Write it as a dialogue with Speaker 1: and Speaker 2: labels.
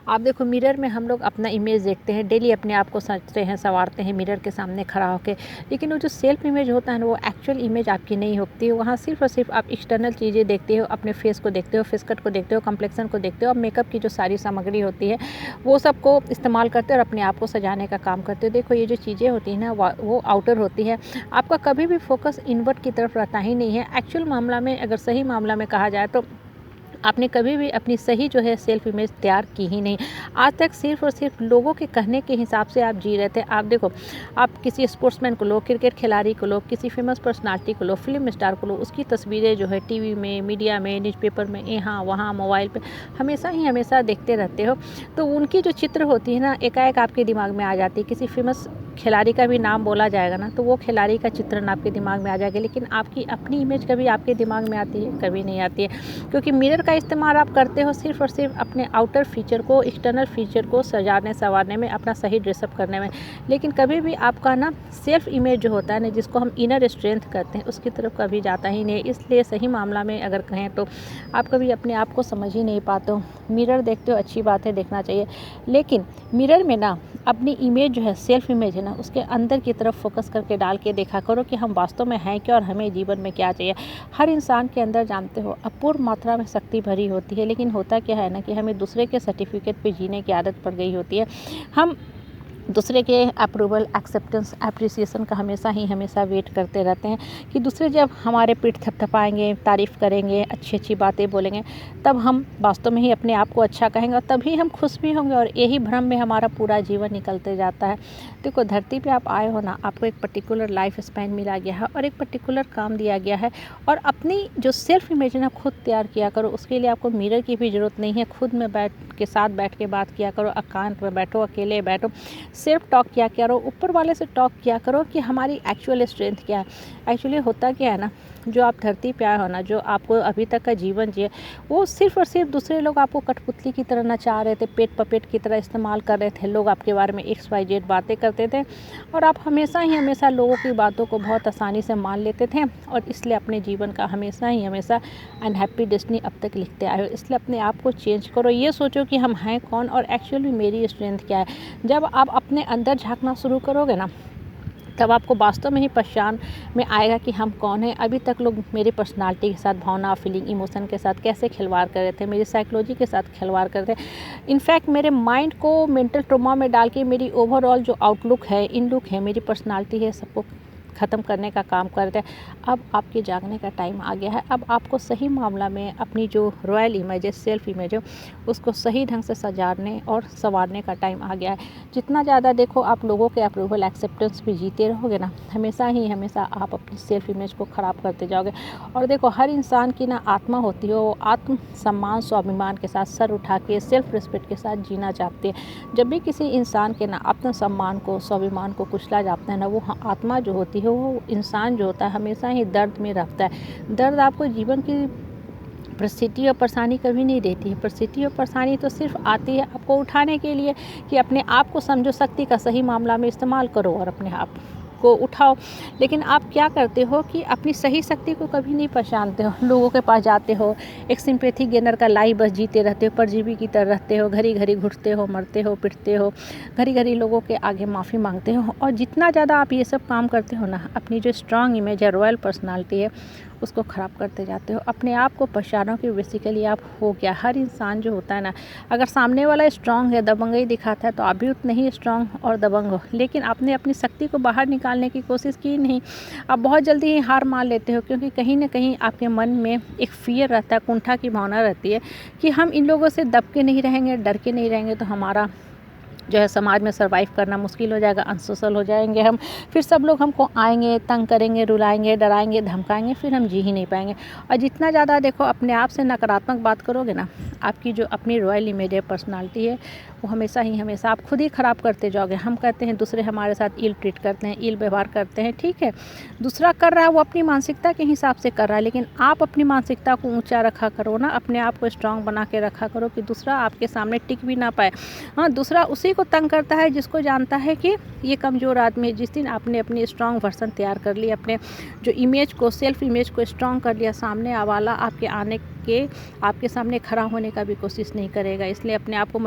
Speaker 1: आप देखो मिरर में हम लोग अपना इमेज देखते हैं, डेली अपने आप को सजते हैं, संवारते हैं मिरर के सामने खड़ा होकर, लेकिन वो जो सेल्फ इमेज होता है ना, वो एक्चुअल इमेज आपकी नहीं होती है। वहाँ सिर्फ और सिर्फ आप एक्सटर्नल चीज़ें देखते हो, अपने फेस को देखते हो, फेस कट को देखते हो, कम्प्लेक्सन को देखते हो, और मेकअप की जो सारी सामग्री होती है वो सबको इस्तेमाल करते हो और अपने आप को सजाने का काम करते हो। देखो ये जो चीज़ें होती हैं ना, वो आउटर होती है। आपका कभी भी फोकस इनवर्ड की तरफ रहता ही नहीं है। एक्चुअल मामला में, अगर सही मामला में कहा जाए तो आपने कभी भी अपनी सही जो है सेल्फ इमेज तैयार की ही नहीं। आज तक सिर्फ़ और सिर्फ लोगों के कहने के हिसाब से आप जी रहे थे। आप देखो, आप किसी स्पोर्ट्समैन को लो, क्रिकेट खिलाड़ी को लो, किसी फेमस पर्सनालिटी को लो, फ़िल्म स्टार को लो, उसकी तस्वीरें जो है टीवी में, मीडिया में, न्यूज़पेपर में, यहाँ वहाँ मोबाइल पे हमेशा देखते रहते हो। तो उनकी जो चित्र होती है ना, एकाएक आपके दिमाग में आ जाती है। किसी फेमस खिलाड़ी का भी नाम बोला जाएगा ना, तो वो खिलाड़ी का चित्रण आपके दिमाग में आ जाएगा, लेकिन आपकी अपनी इमेज कभी आपके दिमाग में आती है? कभी नहीं आती है। क्योंकि मिरर का इस्तेमाल आप करते हो सिर्फ़ और सिर्फ अपने आउटर फीचर को, एक्सटर्नल फीचर को सजाने संवारने में, अपना सही ड्रेसअप करने में, लेकिन कभी भी आपका ना सेल्फ इमेज जो होता है ना, जिसको हम इनर स्ट्रेंथ कहते हैं, उसकी तरफ कभी जाता ही नहीं। इसलिए सही मामला में अगर कहें तो आप कभी अपने आप को समझ ही नहीं पाते हो। मिरर देखते हो, अच्छी बात है, देखना चाहिए, लेकिन मिरर में ना अपनी इमेज जो है, सेल्फ इमेज है ना, उसके अंदर की तरफ फोकस करके डाल के देखा करो कि हम वास्तव में हैं क्या और हमें जीवन में क्या चाहिए। हर इंसान के अंदर, जानते हो, अपूर्व मात्रा में शक्ति भरी होती है, लेकिन होता क्या है ना कि हमें दूसरे के सर्टिफिकेट पे जीने की आदत पड़ गई होती है। हम दूसरे के अप्रूवल, एक्सेप्टेंस, एप्रिसिएशन का हमेशा वेट करते रहते हैं कि दूसरे जब हमारे पीठ थपथपाएंगे, तारीफ़ करेंगे, अच्छी अच्छी बातें बोलेंगे, तब हम वास्तव में ही अपने आप को अच्छा कहेंगे और तभी हम खुश भी होंगे, और यही भ्रम में हमारा पूरा जीवन निकलते जाता है। देखो, धरती पे आप आए हो ना, आपको एक पर्टिकुलर लाइफ स्पैन मिला गया है और एक पर्टिकुलर काम दिया गया है, और अपनी जो सेल्फ इमेज है ना, खुद तैयार किया करो। उसके लिए आपको मिरर की भी ज़रूरत नहीं है। खुद में बैठ के बात किया करो, एकांत में बैठो, अकेले बैठो, सेल्फ टॉक किया करो, ऊपर वाले से टॉक किया करो कि हमारी एक्चुअल स्ट्रेंथ क्या है। एक्चुअली होता क्या है ना, जो आप धरती पे आए हो ना, जो आपको अभी तक का जीवन जिए, वो सिर्फ और सिर्फ दूसरे लोग आपको कठपुतली की तरह नचा रहे थे, पेट पपेट की तरह इस्तेमाल कर रहे थे। लोग आपके बारे में XYZ बातें करते थे और आप हमेशा लोगों की बातों को बहुत आसानी से मान लेते थे, और इसलिए अपने जीवन का हमेशा अनहैप्पी डेस्टिनी अब तक लिखते आए हो। इसलिए अपने आप को चेंज करो, ये सोचो कि हम हैं कौन और एक्चुअली मेरी स्ट्रेंथ क्या है। जब आप अपने अंदर झाँकना शुरू करोगे ना, तब आपको वास्तव में ही पहचान में आएगा कि हम कौन हैं। अभी तक लोग मेरी पर्सनालिटी के साथ, भावना, फीलिंग, इमोशन के साथ कैसे खिलवाड़ कर रहे थे, मेरी साइकोलॉजी के साथ खिलवाड़ कर रहे थे। इनफैक्ट मेरे माइंड को मेंटल ट्रॉमा में डाल के मेरी ओवरऑल जो आउटलुक है, इनलुक है, मेरी पर्सनालिटी है, सबको ख़त्म करने का काम करते हैं। अब आपके जागने का टाइम आ गया है। अब आपको सही मामला में अपनी जो रॉयल इमेज है, सेल्फ इमेज है, उसको सही ढंग से सजाने और संवारने का टाइम आ गया है। जितना ज़्यादा देखो आप लोगों के अप्रूवल, एक्सेप्टेंस पे जीते रहोगे ना, हमेशा आप अपनी सेल्फ इमेज को ख़राब करते जाओगे। और देखो, हर इंसान की ना आत्मा होती है, वो आत्म सम्मान, स्वाभिमान के साथ सर उठा के सेल्फ रिस्पेक्ट के साथ जीना चाहती है। जब भी किसी इंसान के ना आत्म सम्मान को, स्वाभिमान को कुचला जाता है ना, वो आत्मा जो होती है, वो इंसान जो होता है हमेशा ही दर्द में रहता है। दर्द आपको जीवन की परिस्थिति और परेशानी कभी नहीं देती है। परिस्थिति और परेशानी तो सिर्फ आती है आपको उठाने के लिए कि अपने आप को समझो, शक्ति का सही मामला में इस्तेमाल करो और अपने आप को उठाओ। लेकिन आप क्या करते हो कि अपनी सही शक्ति को कभी नहीं पहचानते हो। लोगों के पास जाते हो, एक सिंपैथी गेनर का लाइफ बस जीते रहते हो, परजीवी की तरह रहते हो, घड़ी घुटते हो, मरते हो, पिटते हो, घड़ी लोगों के आगे माफ़ी मांगते हो। और जितना ज़्यादा आप ये सब काम करते हो ना, अपनी जो स्ट्रांग इमेज है, रॉयल पर्सनालिटी है, उसको ख़राब करते जाते हो। अपने आप को पहचानो कि बेसिकली आप हो क्या। हर इंसान जो होता है ना, अगर सामने वाला स्ट्रांग है, दबंगई दिखाता है, तो आप भी उतने ही स्ट्रांग और दबंग हो। लेकिन आपने अपनी शक्ति को बाहर निकालने की कोशिश की नहीं। आप बहुत जल्दी ही हार मान लेते हो, क्योंकि कहीं ना कहीं आपके मन में एक फ़ियर रहता है, कुंठा की भावना रहती है कि हम इन लोगों से दब के नहीं रहेंगे, डर के नहीं रहेंगे, तो हमारा जो है समाज में सर्वाइव करना मुश्किल हो जाएगा, अनसोशल हो जाएंगे हम। फिर सब लोग हमको आएंगे, तंग करेंगे, रुलाएंगे, डराएंगे, धमकाएंगे, फिर हम जी ही नहीं पाएंगे। और जितना ज़्यादा देखो अपने आप से नकारात्मक बात करोगे ना, आपकी जो अपनी रॉयल इमेज है, पर्सनालिटी है, वो हमेशा आप खुद ही ख़राब करते जाओगे। हम कहते हैं दूसरे हमारे साथ इल ट्रीट करते हैं, इल व्यवहार करते हैं, ठीक है, दूसरा कर रहा है वो अपनी मानसिकता के हिसाब से कर रहा है, लेकिन आप अपनी मानसिकता को ऊंचा रखा करो ना, अपने आप को स्ट्रांग बना के रखा करो कि दूसरा आपके सामने टिक भी ना पाए। हाँ, दूसरा उसी को तंग करता है जिसको जानता है कि ये कमज़ोर आदमी है। जिस दिन आपने अपनी स्ट्रांग वर्सन तैयार कर ली, अपने जो इमेज को, सेल्फ इमेज को स्ट्रांग कर लिया, सामने वाला आपके सामने खड़ा होने का भी कोशिश नहीं करेगा। इसलिए अपने आप को